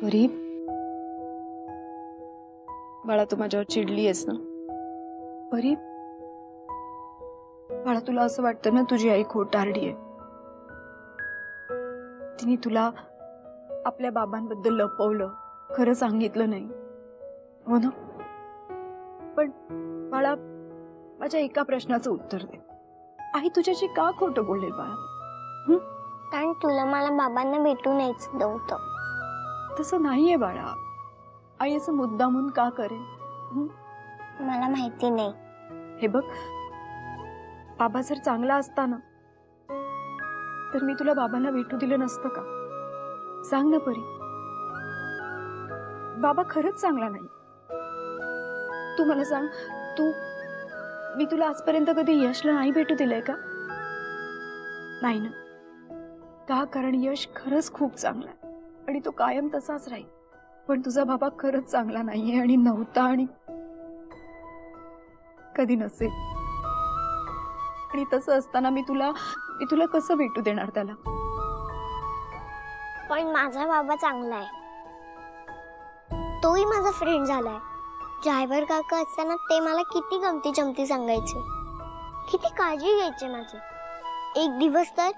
परी, बाळा तू माझ्यावर चिडली आहेस ना? परी, बाळा तुला असं वाटतं ना तुझी आई खोटारडी आहे. तिने तुला आपल्या बाबांबद्दल लपवलं, खरं सांगितलं नाही, हो ना? पण बाळा माझ्या एका प्रश्नाचं उत्तर दे. आई तुझ्याशी का खोटं बोलेल बाळा? कारण तुला मला बाबांना भेटून यायचं नव्हतं. तसं नाहीये बाळा. आई असं मुद्दामून का करेल? मला माहिती नाही. हे बघ, बाबा जर चांगला असता ना तर मी तुला बाबांना भेटू दिलं नसतं का? सांग ना परी. बाबा खरंच चांगला नाही. तू मला सांग, मी तुला आजपर्यंत कधी यशला नाही भेटू दिलंय का? नाही ना. का? कारण यश खरंच खूप चांगला आहे आणि तो कायम तसाच राहील. पण तुझा बाबा खरंच चांगला नाहीये आणि नव्हता आणि कधी नसेल. आणि तसं असताना मी तुला कसं भेटू देणार त्याला? पण माझा बाबा चांगला आहे. तोही माझा फ्रेंड झालाय. ड्रायव्हर काका असताना ते मला किती गमती जमती सांगायचे, किती काळजी घ्यायचे माझी. एक दिवस तर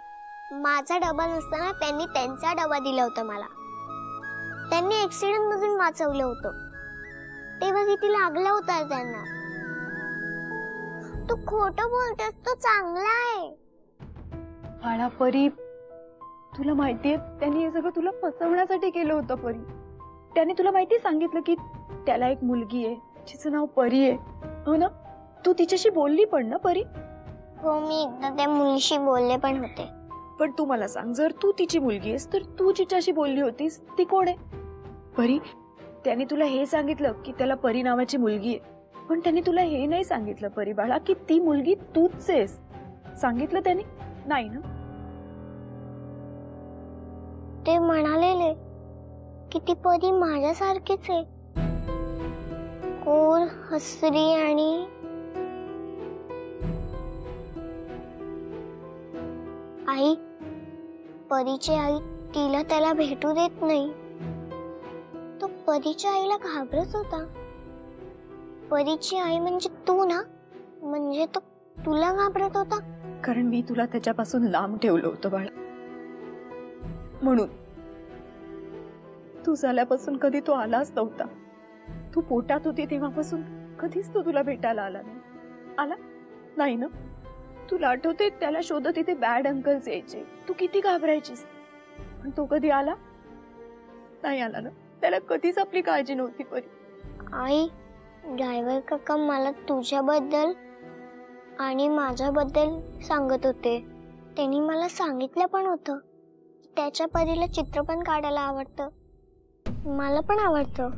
माझा डबा नसताना त्यांनी त्यांचा डबा दिला होता मला. त्यांनी ऍक्सिडेंट मधून वाचवलं होतं. तेव्हा किती लागला होता त्यांना. तू खोटं बोलतेस, तो चांगला आहे. बाळा परी, तुला माहितीये त्यांनी हे सगळं तुला फसवण्यासाठी केलं होतं परी. त्याने तुला माहिती सांगितलं की त्याला एक मुलगी आहे जिचं नाव परी आहे, हो ना? तू तिच्याशी बोलली पण ना परी? हो, मी एकदा त्या मुलीशी बोलले पण होते. पण तू मला सांग, जर तू तिची मुलगी आहेस तर तू जिच्याशी बोलली होतीस ती कोण आहे? परी, त्याने तुला हे सांगितलं की त्याला परी नावाची मुलगी आहे, पण त्याने तुला हे नाही सांगितलं परी बाळा की ती मुलगी तूच आहेस. सांगितलं त्याने? नाही ना. ते म्हणालेले की ती परी माझ्यासारखीच आहे, गोड, हसरी आणि आई. परीची आई तिला त्याला भेटू देत नाही. तो परीच्या आईला घाबरत होता. परीची आई म्हणजे तू ना, म्हणजे तो तुला घाबरत होता. कारण मी तुला त्याच्यापासून लांब ठेवलं होतं बाळा. म्हणून तू झाल्यापासून कधी तो आलाच नव्हता. तू पोटात होती तेव्हापासून कधीच तो तुला भेटायला आला नाही. आला नाही ना? तुला आठवते त्याला शोधत इथे बॅड अंकल्स यायचे, तू किती घाबरायचीस. पण तो कधी आला नाही? आला ना. त्याला कधीच आपली काळजी नव्हती परी. आई, ड्रायव्हर काका मला तुझ्याबद्दल आणि माझ्याबद्दल सांगत होते. त्यांनी मला सांगितलं पण होतं त्याच्या परीला चित्र पण काढायला आवडतं. मला पण आवडतं.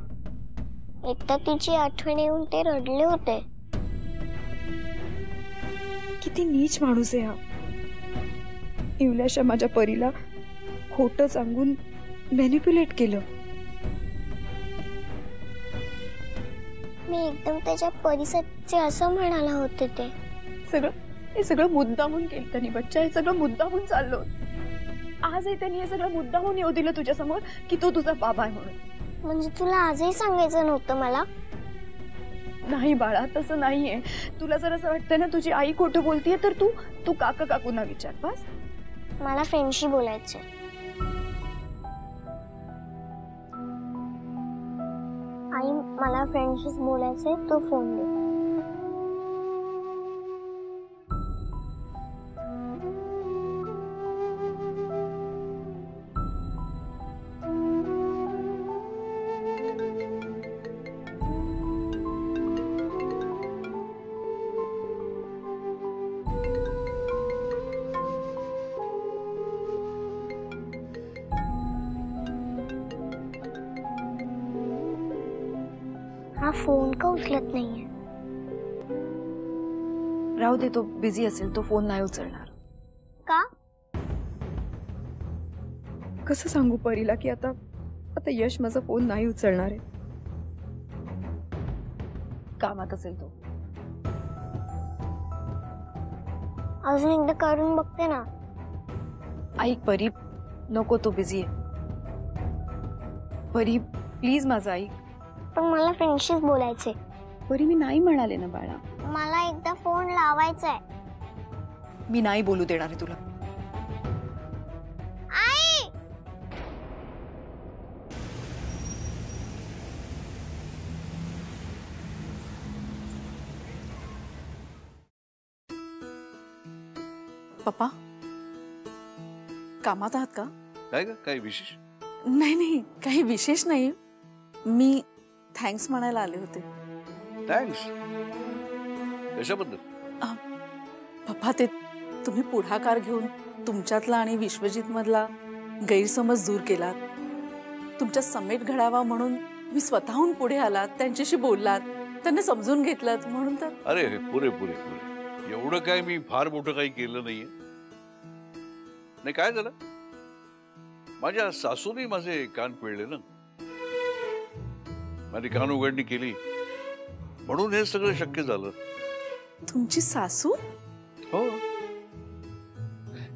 एकदा तिची आठवण येऊन ते रडले होते. किती नीच माणूस आहे हा. इवल्याशा माझ्या परीला खोटं सांगून मॅनिप्युलेट केलं. मी एकदम त्याच्या परीसाठी असं म्हणाला होते. हे सगळं मुद्दामून केलं त्यांनी बच्चा. हे सगळं मुद्दामून चाललं. आज त्यांनी हे सगळं मुद्दामून येऊ दिलं तुझ्या समोर की तो तुझा बाबा आहे म्हणून. म्हणजे तुला आजही सांगायचं नव्हतं मला? नाही बाळा, तसं नाहीये. तुला जर असं वाटतं ना तुझी आई खोटं बोलतीये तर तू काका काकूंना विचार. बस मला फ्रेंडशी बोलायचंय. आई, मला फ्रेंडशीच बोलायचंय. तो फोन दे. हा फोन का उचलत नाहीये? राहू दे, तो बिझी असेल. तो फोन नाही उचलणार. का? कसं सांगू परीला की आता यश माझा फोन नाही उचलणार आहे. कामात असेल तो. अजून एकदा करून बघते ना. ऐक परी, नको, तो बिझी आहे. परी प्लीज माझं ऐक. पण मला फ्रेंडशीच बोलायचे. परी मी नाही म्हणाले ना बाळा. मला एकदा फोन लावायचा आहे. मी नाही बोलू देणार आहे तुला. आई पप्पा कामात आहात का? काय का काही विशेष? नाही नाही काही विशेष नाही. मी थँक्स म्हणायला आले होते. थँक्स कशाबद्दल? पप्पा ते तुम्ही पुढाकार घेऊन तुमच्यातला आणि विश्वजित मधला गैरसमज दूर केलात. तुमच्या समेट घडावा म्हणून मी स्वतःहून पुढे आलात, त्यांच्याशी बोललात, त्यांना समजून घेतलात म्हणून तर. अरे पुरे पुरे पुरे एवढं काय मी फार मोठं काही केलं नाहीये. नाही काय झालं, माझ्या सासूने माझे कान पिळले ना, माझी कान उघडणी केली म्हणून हे सगळं शक्य झालं. तुमची सासू? हो.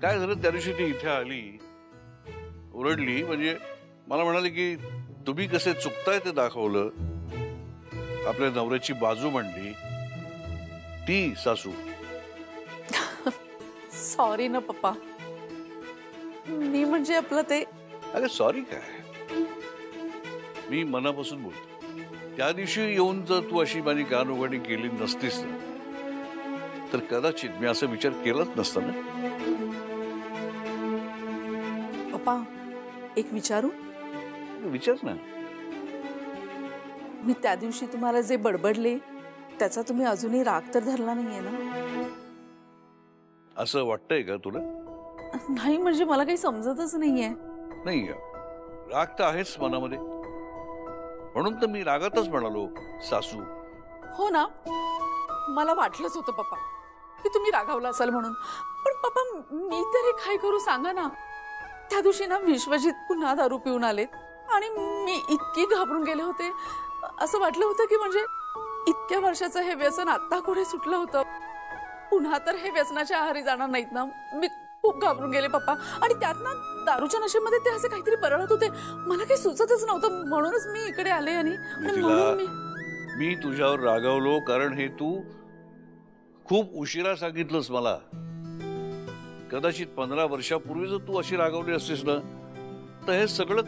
काय झालं, त्या दिवशी ती इथे आली, ओरडली, म्हणजे मला म्हणाली की तुम्ही कसे चुकताय ते दाखवलं, आपल्या नवऱ्याची बाजू मांडली. ती सासू. सॉरी ना पप्पा, मी म्हणजे आपलं ते. अरे सॉरी काय, मी मनापासून बोलतो. त्या दिवशी येऊन जर तू अशी माझी कान उघडणी केली नसतीस ना, तर कदाचित मी असा विचार केलाच नसता ना. पप्पा एक विचारू? विचार ना. मी त्या दिवशी तुम्हाला जे बडबडले त्याचा तुम्ही अजूनही राग तर धरला नाहीये ना? असं वाटतंय का तुला? नाही म्हणजे मला काही समजतच नाहीये. नाही, राग तर आहेच मनामध्ये, म्हणून तर मी रागातच म्हणालो सासू. हो ना, मला वाटलंच होतं पप्पा की तुम्ही रागावला असाल म्हणून. पण पप्पा मी तरी काय करू सांगा ना. त्या दिवशी ना विश्वजित पुन्हा दारू पिऊन आलेत आणि मी इतकी घाबरून गेले होते, असं वाटलं होतं की म्हणजे इतक्या वर्षाचं हे व्यसन आता कुठे सुटलं होतं. पुन्हा तर हे व्यसनाच्या आहारी जाणार नाहीत ना. मी खूप घाबरून गेले पप्पा. आणि त्यात ना दारूच्या नशेमध्ये ते असे काहीतरी बरळत होते, मला काही सुचतच नव्हतं, म्हणूनच मी इकडे आले. आणि म्हणून मी तुझ्यावर रागावलो कारण हे तू खूप उशिरा सांगितलंस मला. कदाचित 15 वर्षापूर्वी जर तू अशी रागावली असतीस ना, तर हे सगळं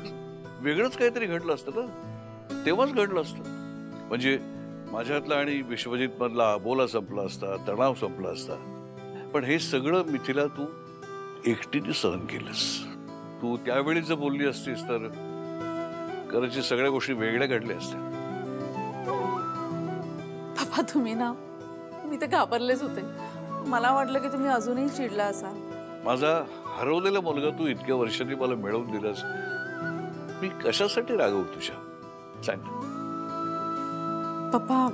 वेगळंच काहीतरी घडलं असतं ना, तेव्हाच घडलं असतं. म्हणजे माझ्यातला आणि विश्वजित मधला बोला संपला असता, तणाव संपला असता. पण हे सगळं मिथिला तू एकटीने सहन केलंस. तू त्यावेळी जर बोलली असतीस तर कदाचित सगळ्या गोष्टी वेगळ्या घडल्या असत्या. पप्पा तुम्ही ना, मी तर घाबरलेच होते. मला वाटलं की तुम्ही अजूनही चिडला असाल. माझा हरवलेला मुलगा तू इतक्या वर्षांनी मला मिळवून दिलास, मी कशासाठी रागवू तुझ्या? सांग. पप्पा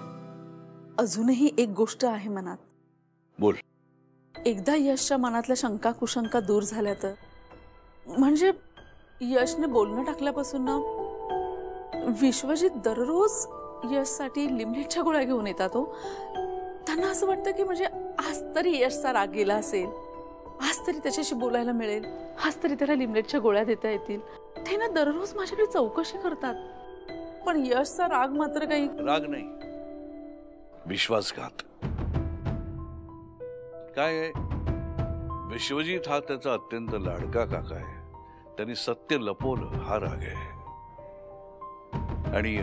अजूनही एक गोष्ट आहे मनात. बोल. एकदा यशच्या मनातल्या शंका कुशंका दूर झाल्या तर, म्हणजे यशने बोलणं टाकल्यापासून ना विश्वजित दररोज यशसाठी लिमलेटच्या गोळ्या घेऊन येतात. हो, त्यांना असं वाटतं की म्हणजे आज तरी यशचा राग गेला असेल, आज तरी त्याच्याशी बोलायला मिळेल, आज तरी त्याला लिमलेटच्या गोळ्या देता येतील. ते ना दररोज माझ्याकडे चौकशी करतात. पण यशचा राग मात्र काही राग नाही, विश्वासघात. काय आहे, विश्वजित हा त्याचा अत्यंत लाडका काका आहे. त्यांनी सत्य लपवलं हा राग आहे. आणि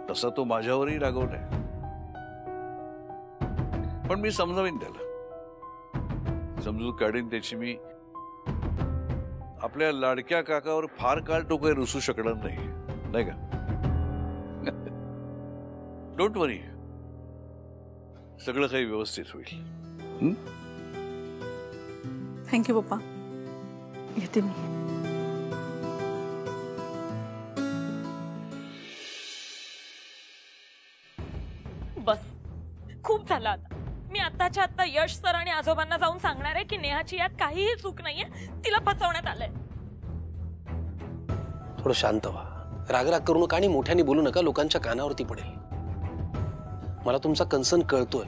तसा तो माझ्यावरही रागवलाय. पण मी समजावीन त्याला, समजूत काढीन त्याची. मी आपल्या लाडक्या काकावर फार काळ तो काही रुसू शकणार नाही, नाही का? डोंट वरी, सगळं काही व्यवस्थित होईल. थँक्यू पप्पा, येते मी. बस खूप झालं आता. मी आताच्या आता यश सर आणि आजोबांना जाऊन सांगणार आहे की नेहाची यात काहीही चूक नाहीये, तिला फसवण्यात आलंय. थोडं शांत व्हा, रागराग करू नका आणि मोठ्याने बोलू नका, लोकांच्या कानावरती पडेल. मला तुमचा कन्सर्न कळतोय.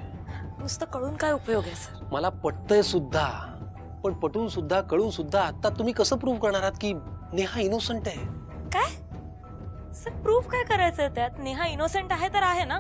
नुसतं कळून काय उपयोग आहे सर? मला पटतंय सुद्धा, पण पटून सुद्धा कळून सुद्धा आता तुम्ही कसं प्रूव्ह करणार आहात की नेहा इनोसंट आहे? काय सर प्रूफ काय करायचं त्यात? नेहा इनोसेंट आहे तर आहे ना?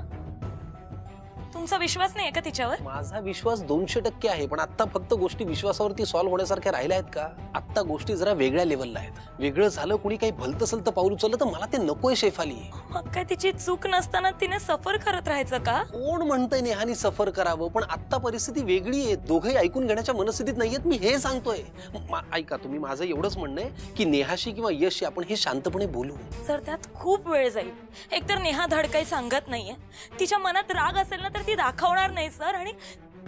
तुमचा विश्वास नाही का तिच्यावर? माझा विश्वास 200% आहे, पण आता फक्त गोष्टी विश्वासावरती सॉल्व्ह होण्यासारख्या राहिल्या आहेत का? आता गोष्टी जरा वेगळ्या लेवलला आहेत. वेगळं झालं, कुणी काही भलतं सलतं पाऊल उचललं तर मला ते नकोय शेफाली. मग काय तिची चूक नसताना तिने सफर करत राहायचं का? कोण म्हणतंय नेहानी सफर करावं? पण आता परिस्थिती वेगळी आहे. दोघंही ऐकून घेण्याच्या मनस्थितीत नाहीयेत, मी हे सांगतोय. ऐका, तुम्ही माझं एवढंच म्हणणं आहे की नेहाशी किंवा यशशी आपण हे शांतपणे बोलू. सर त्यात खूप वेळ जाईल. एकतर नेहा धड काही सांगत नाहीये, तिच्या मनात राग असेल ना तर ती दाखवणार नाही सर, आणि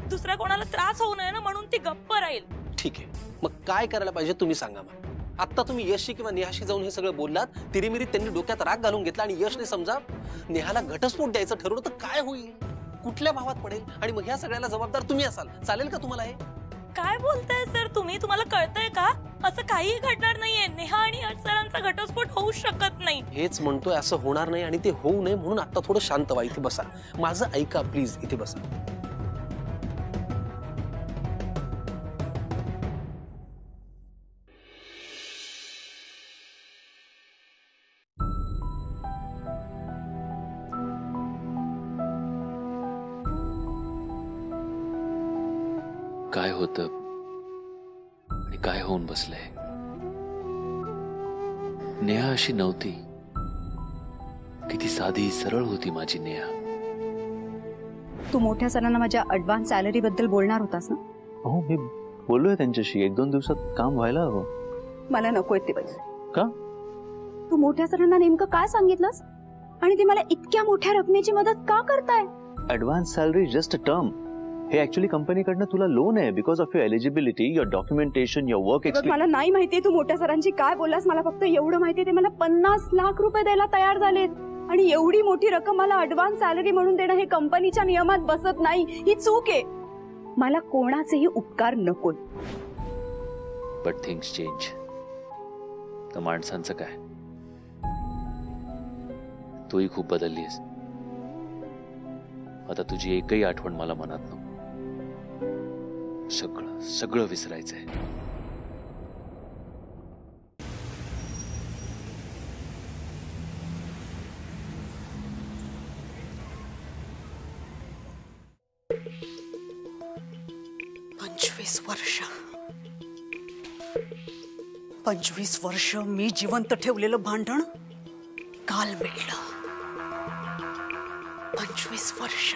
दुसऱ्या कोणाला त्रास होऊ नये ना म्हणून ती गप्प राहील. ठीक आहे, मग काय करायला पाहिजे तुम्ही सांगा. मग आता तुम्ही यशशी किंवा नेहाशी जाऊन हे सगळं बोललात, तिरीमिरीत त्यांनी डोक्यात राग घालून घेतला आणि यशने समजा नेहाला घटस्फोट द्यायचं ठरवलं तर काय होईल? कुठल्या भावात पडेल? आणि मग ह्या सगळ्याला जबाबदार तुम्ही असाल. चालेल का तुम्हाला हे? काय बोलताय सर तुम्ही? तुम्हाला कळतंय का? असं काहीही घडणार नाहीये. नेहा आणि यश सरांचा घटस्फोट होऊ शकत नाही. हेच म्हणतोय, असं होणार नाही आणि ते होऊ नये म्हणून आता थोडं शांत व्हा. इथे बसा, माझं ऐका प्लीज, इथे बसा. काय होतं आणि काय होऊन बसलंय? नेहा अशी नव्हती. किती साधी सरळ होती माझी नेहा. तू मोठ्या सरांना माझ्या ऍडव्हान्स सॅलरी बद्दल बोलणार होतास ना? हो, मी बोललोय त्यांच्याशी. 1-2 दिवसात काम व्हायला हवं. मला नकोय ते पैसे. का? तू मोठ्या सरांना नेमकं काय सांगितलंस आणि ते मला इतक्या मोठ्या रकमेची मदत का करताय? Advance salary just a term. हे ऍक्च्युअली कंपनीकडनं तुला लोन आहे because of your eligibility, your documentation, your work experience. मला नाही माहितीये तू मोठ्या सरांची काय बोललास. मला फक्त एवढं माहितीये ते मला 50 लाख रुपये द्यायला तयार झालेत. आणि एवढी मोठी रक्कम मला ऍडव्हान्स सॅलरी म्हणून देणं हे कंपनीच्या नियमात बसत नाही. ही चूक आहे. मला कोणाचेही उपकार नकोय. But things change. तर माणसांचं काय? तूही खूप बदललीस. आता तुझी एकही आठवण मला मनात नको. सगळं सगळं विसरायचंय. पंचवीस वर्ष मी जिवंत ठेवलेलं भांडण काल मिटलं. 25 वर्ष.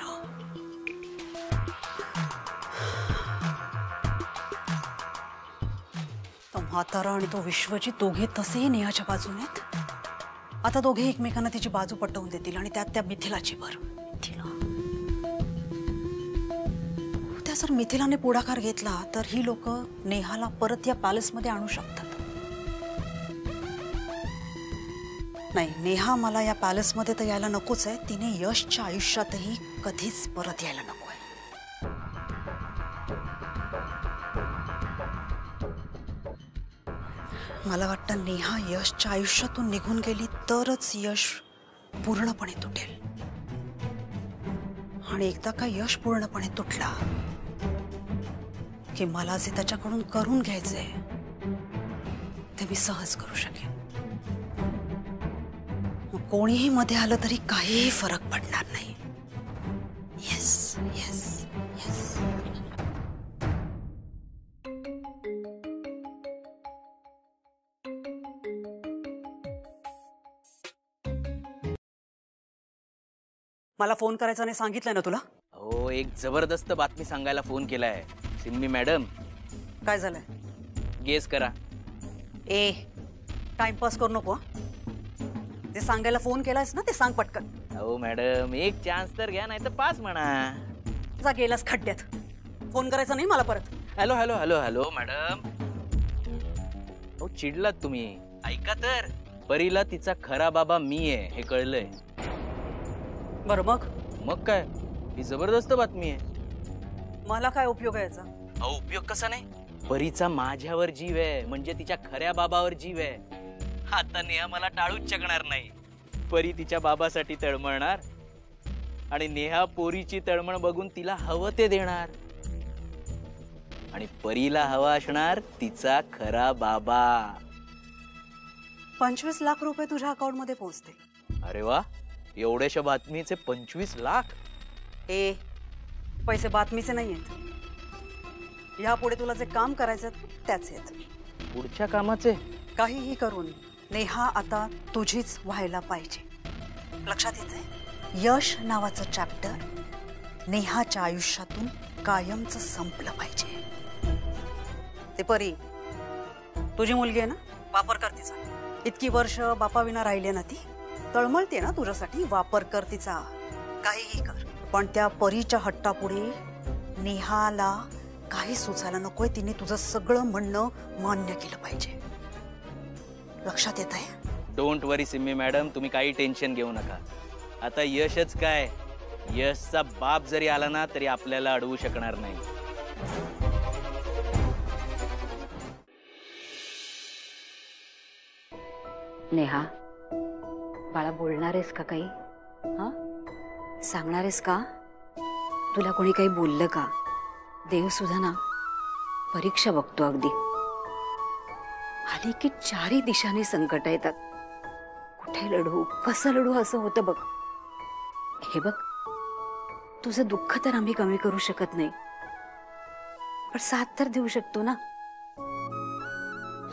तो म्हातारा आणि तो विश्वजित दोघे तसेही नेहाच्या बाजूने आहेत. आता दोघे एकमेकांना तिची बाजू पटवून देतील आणि त्यात त्या मिथिलाची भर. उद्या जर मिथिलाने पुढाकार घेतला तर ही लोक नेहाला परत या पॅलेसमध्ये आणू शकतात. नाही, नेहा मला या पॅलेसमध्ये तर यायला नकोच आहे. तिने यशच्या आयुष्यातही कधीच परत यायला नको आहे. मला वाटतं नेहा यशच्या आयुष्यातून निघून गेली तरच यश पूर्णपणे तुटेल. आणि एकदा का यश पूर्णपणे तुटला की मला जे त्याच्याकडून करून घ्यायचंय ते मी सहज करू शकेन. कोणीही मध्ये आलं तरी काहीही फरक पडणार नाही. Yes yes yes. मला फोन करायचा नाही सांगितलंय ना तुला? हो, एक जबरदस्त बातमी सांगायला फोन केलाय. सिम्मी मॅडम. काय झालंय? गेस करा. ए, टाइमपास करू नको. ते सांगायला फोन केलायस ना, ते सांग पटकन. हो मॅडम, एक चान्स तर घ्या, नाही तर पास म्हणा. जा गेलास खड्ड्यात. फोन करायचा नाही मला परत. Hello hello hello hello madam. हो चिडलात तुम्ही. ऐका तर, परीला तिचा खरा बाबा मी आहे हे कळलंय. बरं मग काय, ही जबरदस्त बातमी आहे. मला काय उपयोग आहे याचा? अहो उपयोग कसा नाही, परीचा माझ्यावर जीव आहे, म्हणजे तिच्या खऱ्या बाबावर जीव आहे. आता नेहा मला टाळूच शकणार नाही. परी तिच्या बाबासाठी तळमळणार आणि नेहा पोरीची तळमळ बघून तिला हवं ते देणार. आणि परीला हवा असणार तिचा खरा बाबा. 25 लाख रुपये तुझ्या अकाउंट मध्ये पोहोचतील. अरे वा, एवढ्याशा बातमीचे 25 लाख. ए पैसे बातमीचे नाही आहेत. यापुढे तुला जे काम करायचं त्याचे आहेत. पुढच्या कामाचे काहीही करून नेहा आता तुझीच व्हायला पाहिजे. लक्षात येतंय? यश नावाचं चॅप्टर नेहाच्या आयुष्यातून कायमचं संपलं पाहिजे. ते परी, तुझी मुलगी आहे ना, वापर कर तिचा. इतकी वर्ष बापाविना राहिली ना, ती तळमळते ना तुझ्यासाठी. वापर कर तिचा, काहीही कर. पण त्या परीच्या हट्टापुढे नेहाला काही सुचायला नकोय. तिने तुझं सगळं म्हणणं मान्य केलं पाहिजे. लक्षात येत आहे? डोंट वरी सिम्मी मॅडम, तुम्ही काही टेन्शन घेऊ नका. आता यशच काय, यशचा बाप जरी आला ना तरी आपल्याला अडवू शकणार नाही. नेहा बाळा, बोलणार आहेस का काही? हा, सांगणार आहेस का? तुला कोणी काही बोललं का? देव सुद्धा ना परीक्षा बघतो. अगदी आली की चारही दिशाने संकट येतात. कुठे लढू, कसं लढू असं होतं बघ. हे बघ, तुझं दुःख तर आम्ही कमी करू शकत नाही, पण साथ तर देऊ शकतो ना.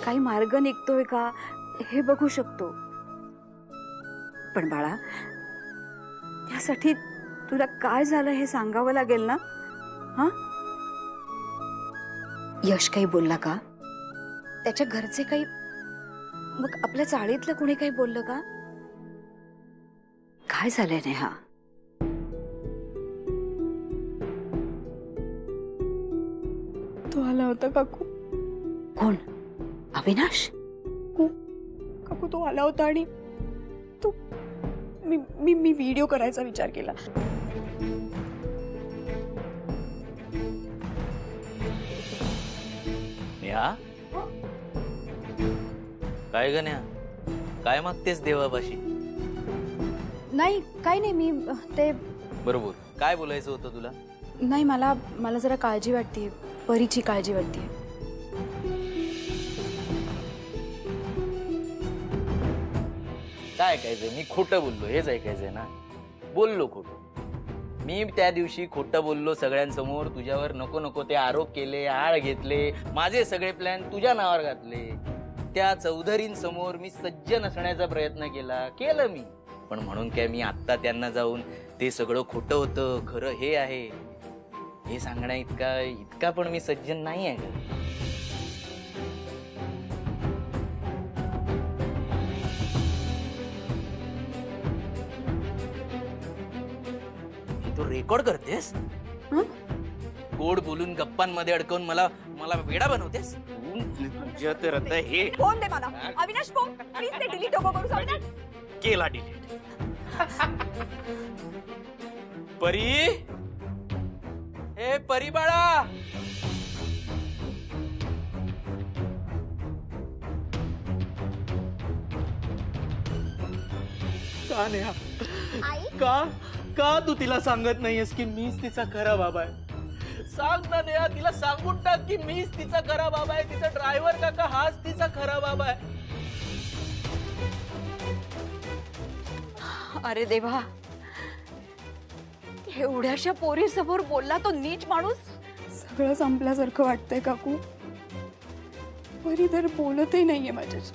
काही मार्ग निघतोय का हे बघू शकतो. पण बाळा, त्यासाठी तुला काय झालं हे सांगावं लागेल ना. हा, यश काही बोलला का? त्याच्या घरचे काही, मग आपल्या चाळीतलं कोणी काही बोललं का? काय झालंय नेहा? तो आला होता काकू. कोण? अविनाश? काकू तो आला होता आणि तो मी व्हिडिओ करायचा विचार केला. नेहा, काय ग नेहा, काय मागतेस देवापाशी? नाही, काही नाही. मी ते बरोबर, काय बोलायचं होतं तुला? नाही, मला जरा काळजी वाटते. परीची काळजी वाटते. काय ऐकायचंय? मी खोटं बोललो हेच ऐकायचंय ना? बोललो खोटं. मी त्या दिवशी खोटं बोललो सगळ्यांसमोर. तुझ्यावर नको नको ते आरोप केले, आळ घेतले, माझे सगळे प्लॅन तुझ्या नावावर घातले. त्या चौधरींसमोर मी सज्ज नसण्याचा प्रयत्न केलं मी. पण म्हणून काय मी आत्ता त्यांना जाऊन ते सगळं खोटं होतं, खरं हे आहे हे सांगण्या इतका पण मी सज्जन नाही आहे का? तू रेकॉर्ड करतेस? गोड बोलून गप्पांमध्ये अडकवून मला वेडा बनवतेस? तुझ्या तर आता हे फोन दे मला. Avinash, phone please. ते डिलीट नको करू. अविनाश, केला डिलीट. परी, ए परी बाळा, का नेहा, का तू तिला सांगत नाहीयेस की मीच तिचा खरा बाबा आहे? सांग ना नेहा, तिला सांगून टाक की मीच तिचा खरा बाबा आहे. तिचा ड्रायव्हर काका हाच तिचा खरा बाबा आहे. अरे देवा, एवढ्याशा पोरी समोर बोलला तो नीच माणूस. सगळं संपल्यासारखं वाटतंय काकू. परी तर बोलतही नाहीये माझ्याशी.